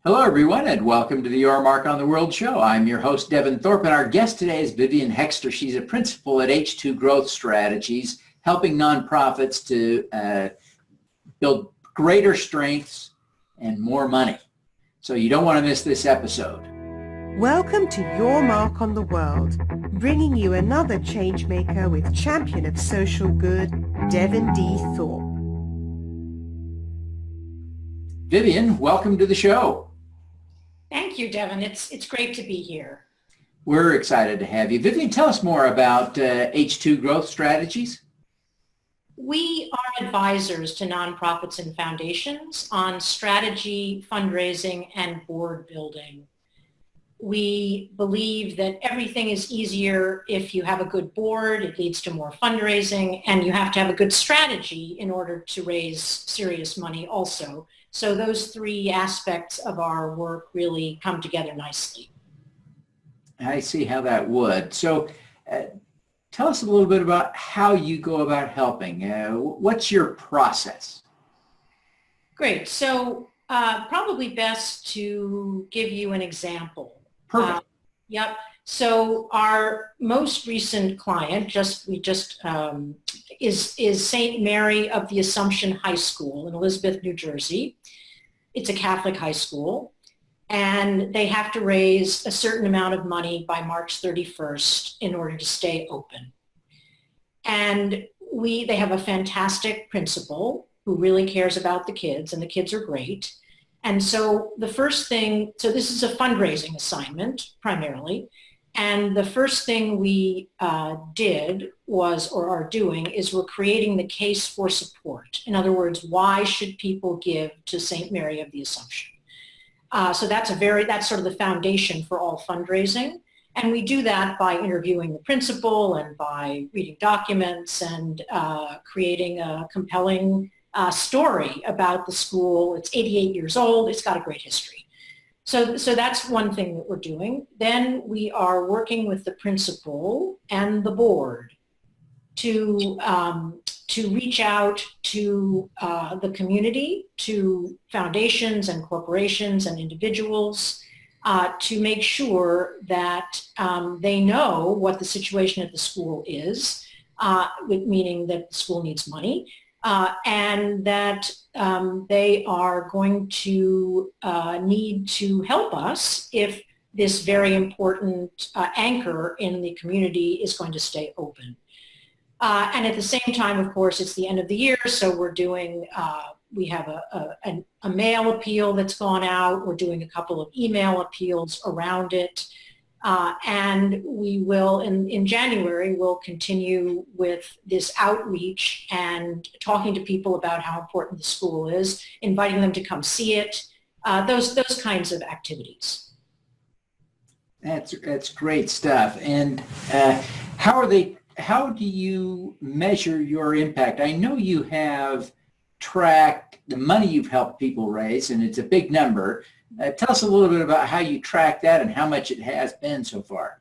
Hello, everyone, and welcome to the Your Mark on the World show. I'm your host, Devin Thorpe, and our guest today is Vivien Hoexter. She's a principal at H2 Growth Strategies, helping nonprofits to build greater strengths and more money. So you don't want to miss this episode. Welcome to Your Mark on the World, bringing you another changemaker with champion of social good, Devin D. Thorpe. Vivien, welcome to the show. Thank you, Devin. It's great to be here. We're excited to have you. Vivien, tell us more about H2 Growth Strategies. We are advisors to nonprofits and foundations on strategy, fundraising, and board building. We believe that everything is easier if you have a good board. It leads to more fundraising, and you have to have a good strategy in order to raise serious money also. So those three aspects of our work really come together nicely. I see how that would. So tell us a little bit about how you go about helping. What's your process? Great. So probably best to give you an example. Perfect. Yep. So our most recent client is St. Mary of the Assumption High School in Elizabeth, New Jersey. It's a Catholic high school, and they have to raise a certain amount of money by March 31st in order to stay open. And they have a fantastic principal who really cares about the kids, and the kids are great. And so this is a fundraising assignment primarily. And the first thing we did was, or are doing, is we're creating the case for support. In other words, why should people give to St. Mary of the Assumption? So that's sort of the foundation for all fundraising. And we do that by interviewing the principal and by reading documents and creating a compelling story about the school. It's 88 years old. It's got a great history. So that's one thing that we're doing. Then we are working with the principal and the board to reach out to the community, to foundations and corporations and individuals, to make sure that they know what the situation at the school is, meaning that the school needs money, and that they are going to need to help us if this very important anchor in the community is going to stay open. And at the same time, of course, it's the end of the year, so we're doing, we have a mail appeal that's gone out. We're doing a couple of email appeals around it. And we will, in January, we'll continue with this outreach and talking to people about how important the school is, inviting them to come see it, those kinds of activities. That's great stuff. And how do you measure your impact? I know you have tracked the money you've helped people raise, and it's a big number. Tell us a little bit about how you track that and how much it has been so far.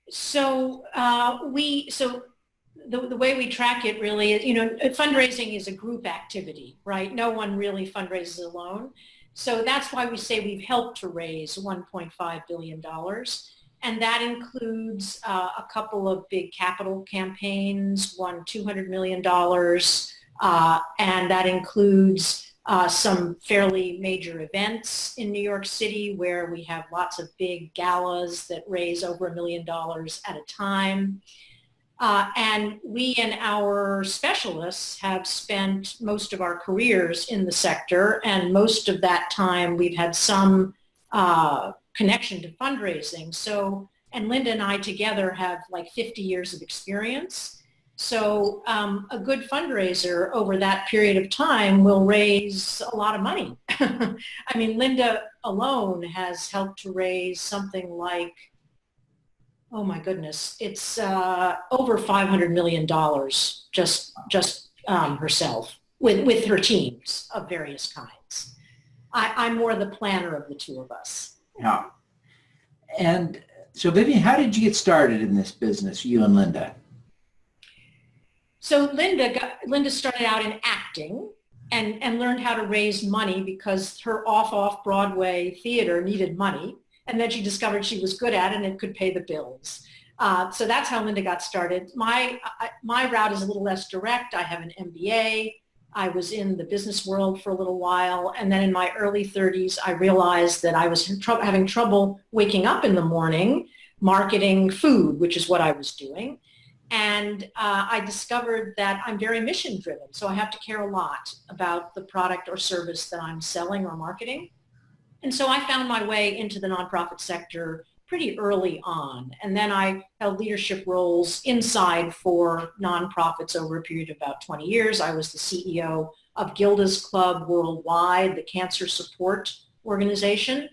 So the way we track it really is, fundraising is a group activity, right? No one really fundraises alone. So that's why we say we've helped to raise $1.5 billion. And that includes a couple of big capital campaigns, one $200 million, and that includes some fairly major events in New York City where we have lots of big galas that raise over $1 million at a time. And we and our specialists have spent most of our careers in the sector, and most of that time we've had some connection to fundraising. So, and Linda and I together have like 50 years of experience. So a good fundraiser over that period of time will raise a lot of money. I mean, Linda alone has helped to raise something like, oh my goodness, it's over $500 million just herself with her teams of various kinds. I'm more the planner of the two of us. Yeah. And so Vivien, how did you get started in this business, you and Linda? So Linda started out in acting, and learned how to raise money because her off-Broadway theater needed money. And then she discovered she was good at it and it could pay the bills. So that's how Linda got started. My route is a little less direct. I have an MBA. I was in the business world for a little while. And then in my early 30s, I realized that I was having trouble waking up in the morning marketing food, which is what I was doing. And I discovered that I'm very mission driven. So I have to care a lot about the product or service that I'm selling or marketing. And so I found my way into the nonprofit sector pretty early on. And then I held leadership roles inside for nonprofits over a period of about 20 years. I was the CEO of Gilda's Club Worldwide, the cancer support organization.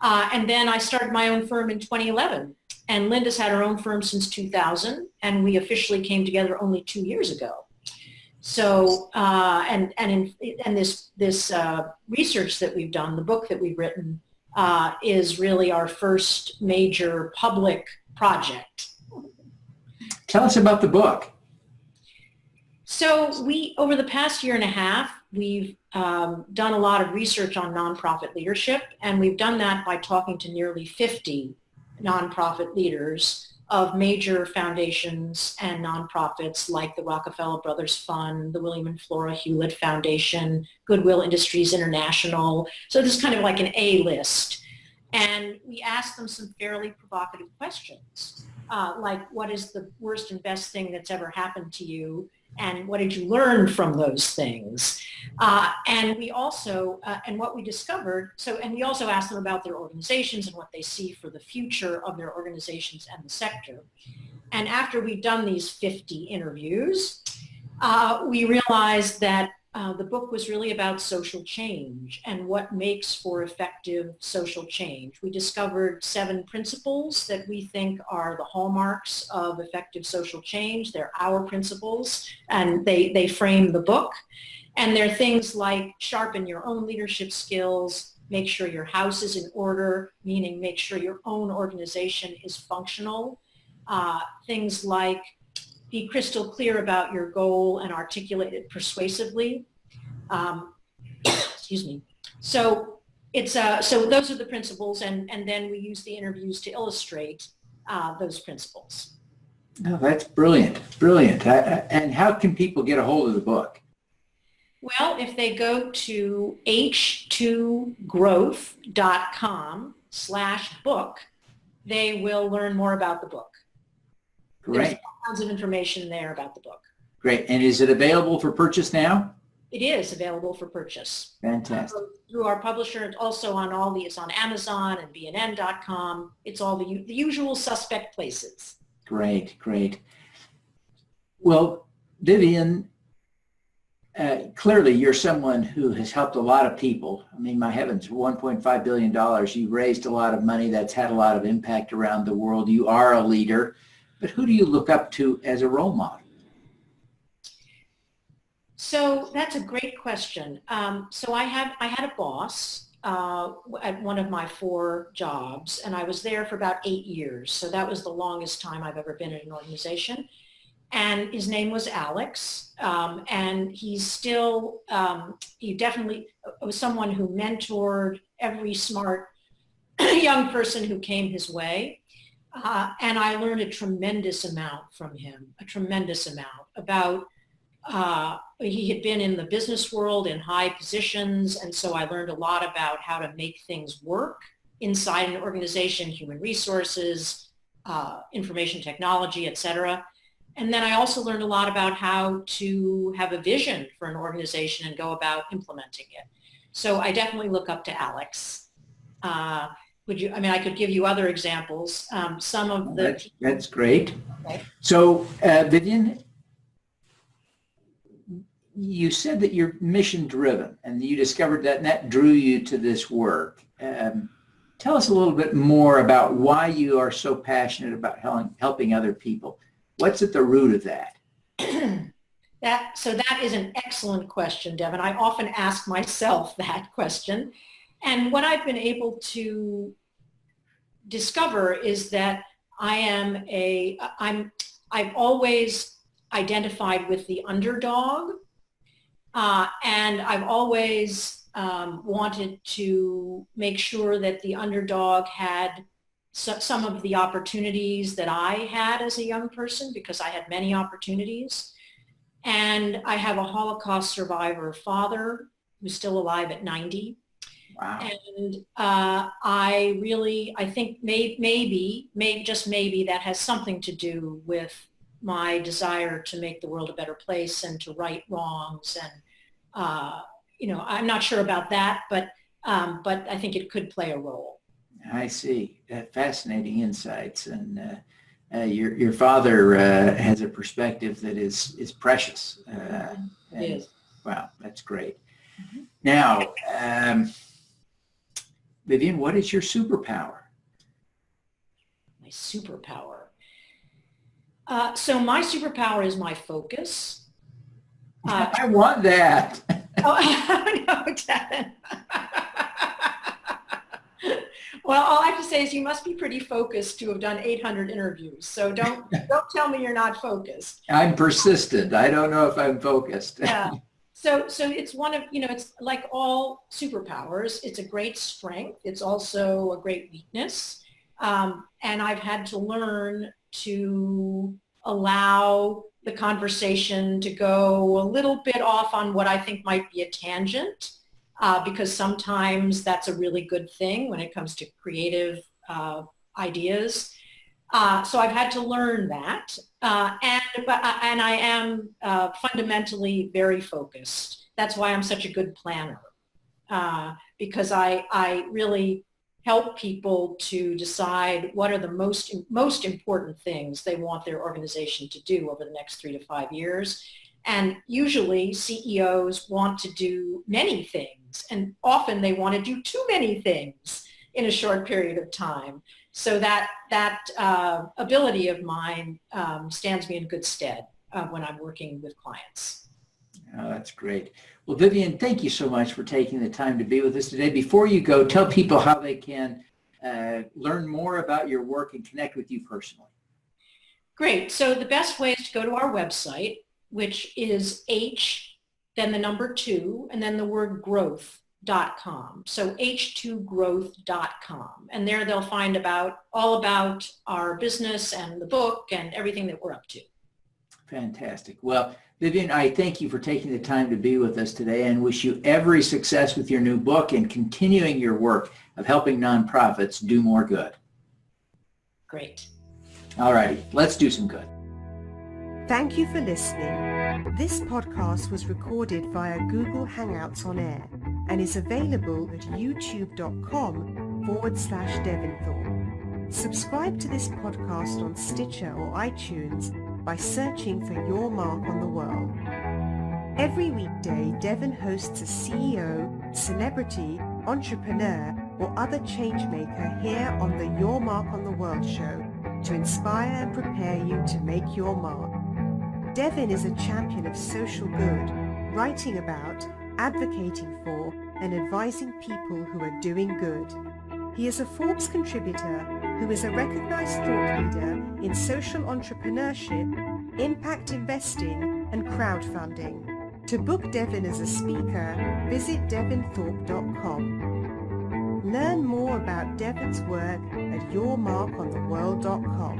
And then I started my own firm in 2011. And Linda's had her own firm since 2000, and we officially came together only 2 years ago. So, this research that we've done, the book that we've written, is really our first major public project. Tell us about the book. So over the past year and a half, we've done a lot of research on nonprofit leadership, and we've done that by talking to nearly 50 nonprofit leaders of major foundations and nonprofits like the Rockefeller Brothers Fund, the William and Flora Hewlett Foundation, Goodwill Industries International. So this is kind of like an A list. And we asked them some fairly provocative questions, like what is the worst and best thing that's ever happened to you? And what did you learn from those things? And we also, and what we discovered, and we also asked them about their organizations and what they see for the future of their organizations and the sector. And after we'd done these 50 interviews, we realized that the book was really about social change and what makes for effective social change. We discovered 7 principles that we think are the hallmarks of effective social change. They're our principles, and they frame the book. And they're things like sharpen your own leadership skills, make sure your house is in order, meaning make sure your own organization is functional. Things like be crystal clear about your goal and articulate it persuasively. Excuse me. So so those are the principles, and then we use the interviews to illustrate those principles. Oh, that's brilliant, brilliant. And how can people get a hold of the book? Well, if they go to h2growth.com/book, they will learn more about the book. Great. There's tons of information there about the book. Great. And is it available for purchase now? It is available for purchase. Fantastic. Through our publisher. It's also on it's on Amazon and bnn.com. It's all the usual suspect places. Great, great. Well, Vivien, clearly you're someone who has helped a lot of people. I mean, my heavens, $1.5 billion. You've raised a lot of money that's had a lot of impact around the world. You are a leader. But who do you look up to as a role model? So that's a great question. So I had a boss at one of my 4 jobs, and I was there for about 8 years. So that was the longest time I've ever been at an organization. And his name was Alex, and he's still, he definitely was someone who mentored every smart young person who came his way. And I learned a tremendous amount from him, about, he had been in the business world in high positions, and so I learned a lot about how to make things work inside an organization, human resources, information technology, et cetera. And then I also learned a lot about how to have a vision for an organization and go about implementing it. So I definitely look up to Alex. I could give you other examples. Some of the... That's great. Okay. So, Vivien, you said that you're mission driven and you discovered that and that drew you to this work. Tell us a little bit more about why you are so passionate about helping other people. What's at the root of that? That is an excellent question, Devin. I often ask myself that question. And what I've been able to discover is that I've always identified with the underdog, And I've always wanted to make sure that the underdog had some of the opportunities that I had as a young person, because I had many opportunities. And I have a Holocaust survivor father who's still alive at 90. Wow. And I think maybe just maybe that has something to do with my desire to make the world a better place and to right wrongs. And, I'm not sure about that, but I think it could play a role. I see. Fascinating insights. And your father has a perspective that is precious. It is. Wow, that's great. Mm-hmm. Now, Vivien, what is your superpower? My superpower. So my superpower is my focus. I want that. Oh, no, Devin. Well, all I have to say is you must be pretty focused to have done 800 interviews. So don't tell me you're not focused. I'm persistent. I don't know if I'm focused. Yeah. So it's one of, it's like all superpowers. It's a great strength. It's also a great weakness. And I've had to learn to allow the conversation to go a little bit off on what I think might be a tangent, because sometimes that's a really good thing when it comes to creative ideas. So I've had to learn that, and I am fundamentally very focused. That's why I'm such a good planner, because I really help people to decide what are the most important things they want their organization to do over the next 3 to 5 years. And usually CEOs want to do many things, and often they want to do too many things in a short period of time. So that ability of mine stands me in good stead when I'm working with clients. Oh, that's great. Well, Vivien, thank you so much for taking the time to be with us today. Before you go, tell people how they can learn more about your work and connect with you personally. Great. So the best way is to go to our website, which is then the number 2, and then the word growth.com. So h2growth.com. And there they'll find all about our business and the book and everything that we're up to. Fantastic. Well, Vivien, I thank you for taking the time to be with us today and wish you every success with your new book and continuing your work of helping nonprofits do more good. Great. All righty, let's do some good. Thank you for listening. This podcast was recorded via Google Hangouts on Air and is available at youtube.com/Devin Thorpe. Subscribe to this podcast on Stitcher or iTunes by searching for Your Mark on the World. Every weekday, Devin hosts a CEO, celebrity, entrepreneur, or other changemaker here on the Your Mark on the World show to inspire and prepare you to make your mark. Devin is a champion of social good, writing about, advocating for, and advising people who are doing good. He is a Forbes contributor who is a recognized thought leader in social entrepreneurship, impact investing, and crowdfunding. To book Devin as a speaker, visit devinthorpe.com. Learn more about Devin's work at yourmarkontheworld.com.